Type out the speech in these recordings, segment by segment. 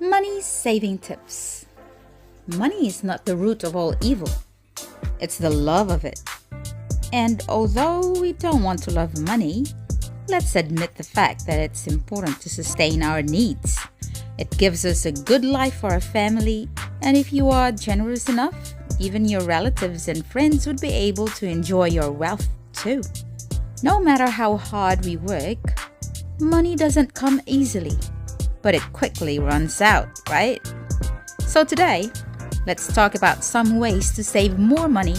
Money saving tips. Money is not the root of all evil, it's the love of it. And although we don't want to love money, let's admit the fact that it's important to sustain our needs. It gives us a good life for our family, and if you are generous enough, even your relatives and friends would be able to enjoy your wealth too. No matter how hard we work, money doesn't come easily, but it quickly runs out, right? So today, let's talk about some ways to save more money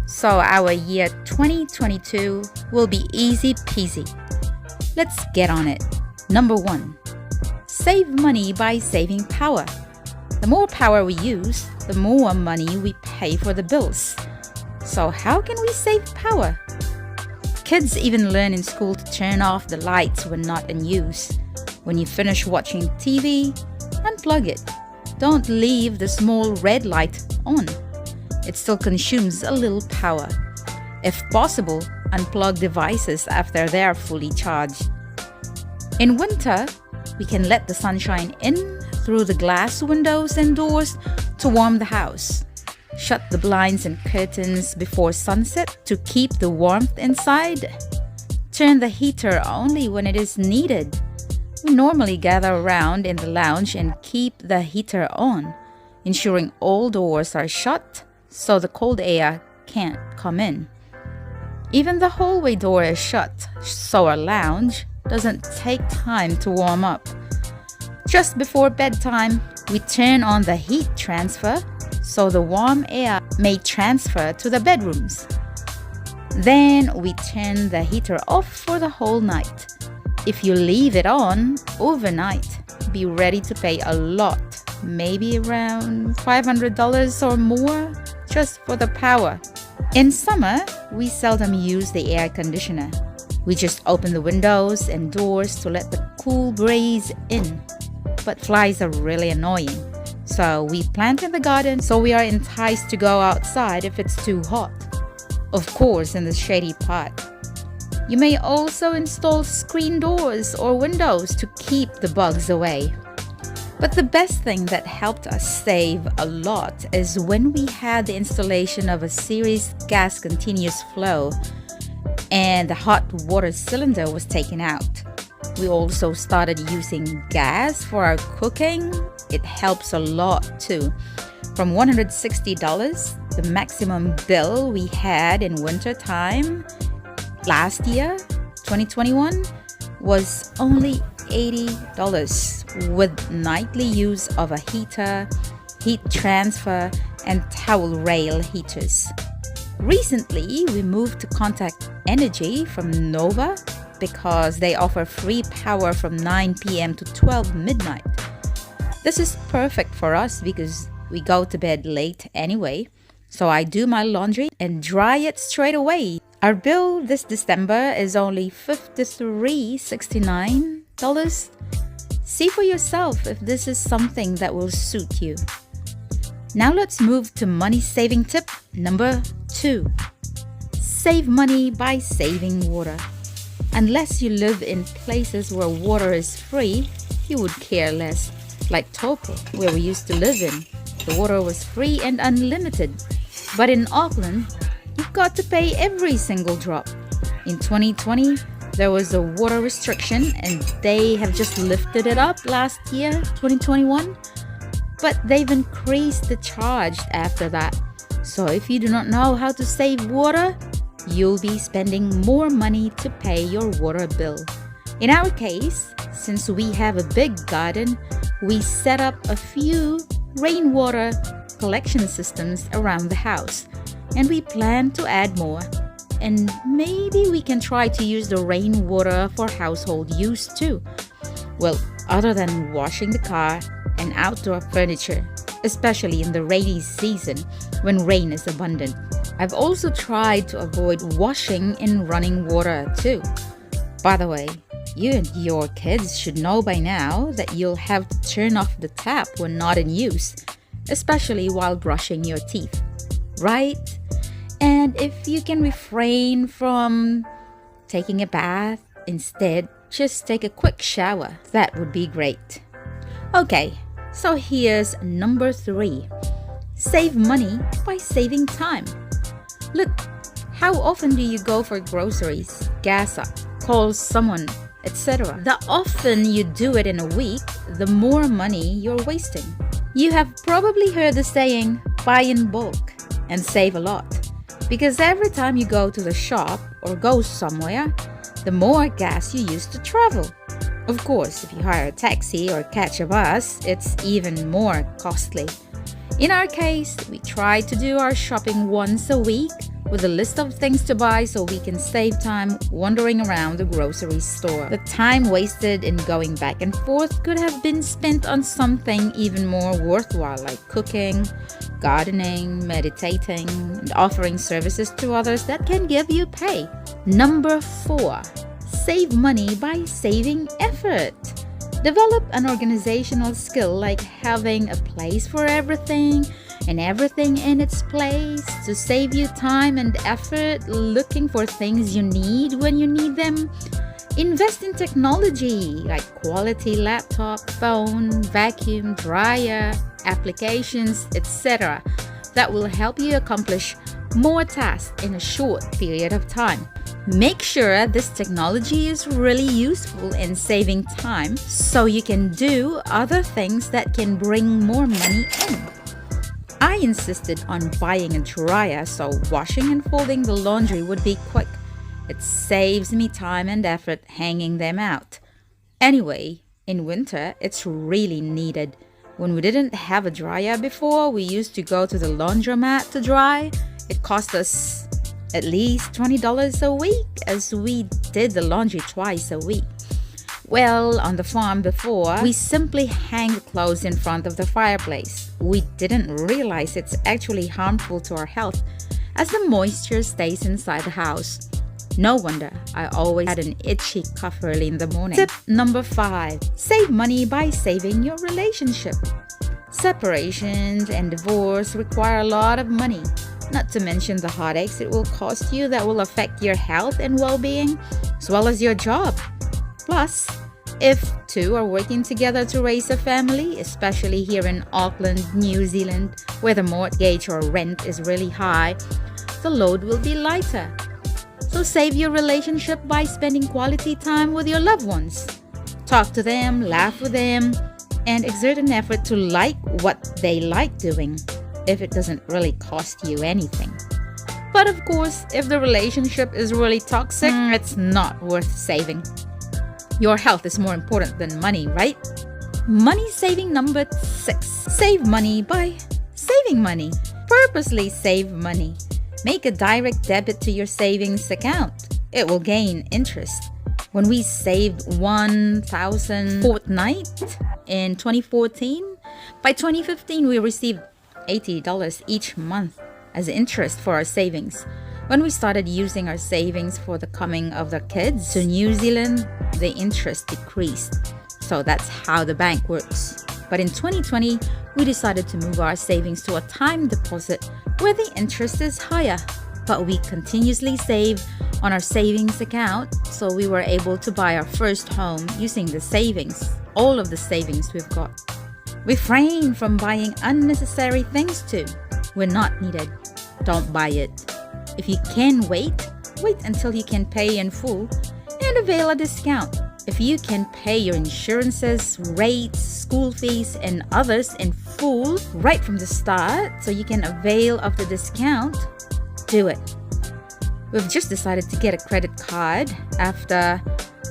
so our year 2022 will be easy peasy. Let's get on it. Number 1, save money by saving power. The more power we use, the more money we pay for the bills. So how can we save power? Kids even learn in school to turn off the lights when not in use. When you finish watching TV, unplug it. Don't leave the small red light on. It still consumes a little power. If possible, unplug devices after they are fully charged. In winter, we can let the sunshine in through the glass windows and doors to warm the house. Shut the blinds and curtains before sunset to keep the warmth inside. Turn the heater only when it is needed. We normally gather around in the lounge and keep the heater on, ensuring all doors are shut so the cold air can't come in. Even the hallway door is shut so our lounge doesn't take time to warm up. Just before bedtime, we turn on the heat transfer so the warm air may transfer to the bedrooms. Then we turn the heater off for the whole night. If you leave it on overnight, be ready to pay a lot, maybe around $500 or more just for the power. In summer, we seldom use the air conditioner. We just open the windows and doors to let the cool breeze in. But flies are really annoying. So we plant in the garden so we are enticed to go outside if it's too hot. Of course, in the shady part. You may also install screen doors or windows to keep the bugs away. But the best thing that helped us save a lot is when we had the installation of a series gas continuous flow and the hot water cylinder was taken out. We also started using gas for our cooking. It helps a lot too. From $160, the maximum bill we had in winter time last year, 2021, was only $80 with nightly use of a heater, heat transfer, and towel rail heaters. Recently, we moved to Contact Energy from Nova because they offer free power from 9 p.m. to 12 midnight. This is perfect for us because we go to bed late anyway, so I do my laundry and dry it straight away. Our bill this December is only $53.69. See for yourself if this is something that will suit you. Now let's move to money saving tip number 2. Save money by saving water. Unless you live in places where water is free, you would care less. Like Taupo, where we used to live in, the water was free and unlimited. But in Auckland, you've got to pay every single drop. In 2020, there was a water restriction and they have just lifted it up last year, 2021. But they've increased the charge after that. So if you do not know how to save water, you'll be spending more money to pay your water bill. In our case, since we have a big garden, we set up a few rainwater collection systems around the house, and we plan to add more. And maybe we can try to use the rainwater for household use too. Well, other than washing the car and outdoor furniture, especially in the rainy season when rain is abundant. I've also tried to avoid washing in running water too. By the way, you and your kids should know by now that you'll have to turn off the tap when not in use, especially while brushing your teeth, right? And if you can refrain from taking a bath, instead, just take a quick shower. That would be great. Okay, So here's number 3. Save money by saving time. Look, how often do you go for groceries, gas up, call someone, etc.? The often you do it in a week, the more money you're wasting. You have probably heard the saying, buy in bulk and save a lot. Because every time you go to the shop or go somewhere, the more gas you use to travel. Of course, if you hire a taxi or catch a bus, it's even more costly. In our case, we try to do our shopping once a week with a list of things to buy so we can save time wandering around the grocery store. The time wasted in going back and forth could have been spent on something even more worthwhile, like cooking, gardening, meditating, and offering services to others that can give you pay. Number 4. Save money by saving effort. Develop an organizational skill like having a place for everything and everything in its place to save you time and effort looking for things you need when you need them. Invest in technology like quality laptop, phone, vacuum, dryer, applications, etc. that will help you accomplish more tasks in a short period of time. Make sure this technology is really useful in saving time so you can do other things that can bring more money in. I insisted on buying a dryer so washing and folding the laundry would be quick. It saves me time and effort hanging them out. Anyway, in winter, it's really needed. When we didn't have a dryer before, we used to go to the laundromat to dry. It cost us at least $20 a week as we did the laundry twice a week. Well, on the farm before, we simply hang the clothes in front of the fireplace. We didn't realize it's actually harmful to our health as the moisture stays inside the house. No wonder I always had an itchy cough early in the morning. Tip number 5. Save money by saving your relationship. Separations and divorce require a lot of money, not to mention the heartaches it will cost you that will affect your health and well-being, as well as your job. Plus, if two are working together to raise a family, especially here in Auckland, New Zealand, where the mortgage or rent is really high, the load will be lighter. So save your relationship by spending quality time with your loved ones. Talk to them, laugh with them, and exert an effort to like what they like doing, if it doesn't really cost you anything. But of course, if the relationship is really toxic, it's not worth saving. Your health is more important than money, right? Money saving number 6. Save money by saving money. Purposely save money. Make a direct debit to your savings account. It will gain interest. When we saved $1,000 fortnight in 2014, by 2015 we received $80 each month as interest for our savings. When we started using our savings for the coming of the kids to New Zealand, the interest decreased. So that's how the bank works. But in 2020, we decided to move our savings to a time deposit where the interest is higher. But we continuously save on our savings account, so we were able to buy our first home using the savings, all of the savings we've got. Refrain from buying unnecessary things too. We're not needed. Don't buy it. If you can wait until you can pay in full and avail a discount. If you can pay your insurances, rates, school fees, and others in full right from the start so you can avail of the discount, do it. We've just decided to get a credit card after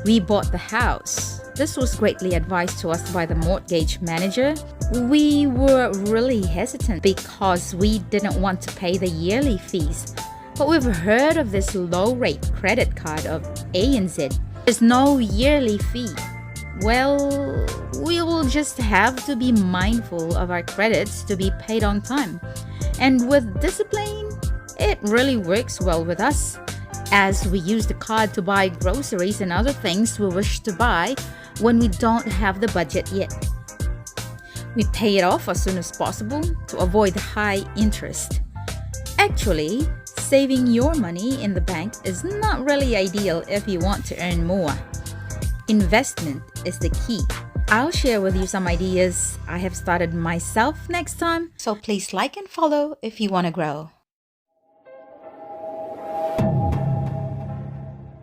we bought the house. This was greatly advised to us by the mortgage manager. We were really hesitant because we didn't want to pay the yearly fees. But we've heard of this low-rate credit card of ANZ. There's no yearly fee. Well, we will just have to be mindful of our credits to be paid on time. And with discipline, it really works well with us, as we use the card to buy groceries and other things we wish to buy when we don't have the budget yet. We pay it off as soon as possible to avoid high interest. Actually, saving your money in the bank is not really ideal if you want to earn more. Investment is the key. I'll share with you some ideas I have started myself next time. So please like and follow if you want to grow.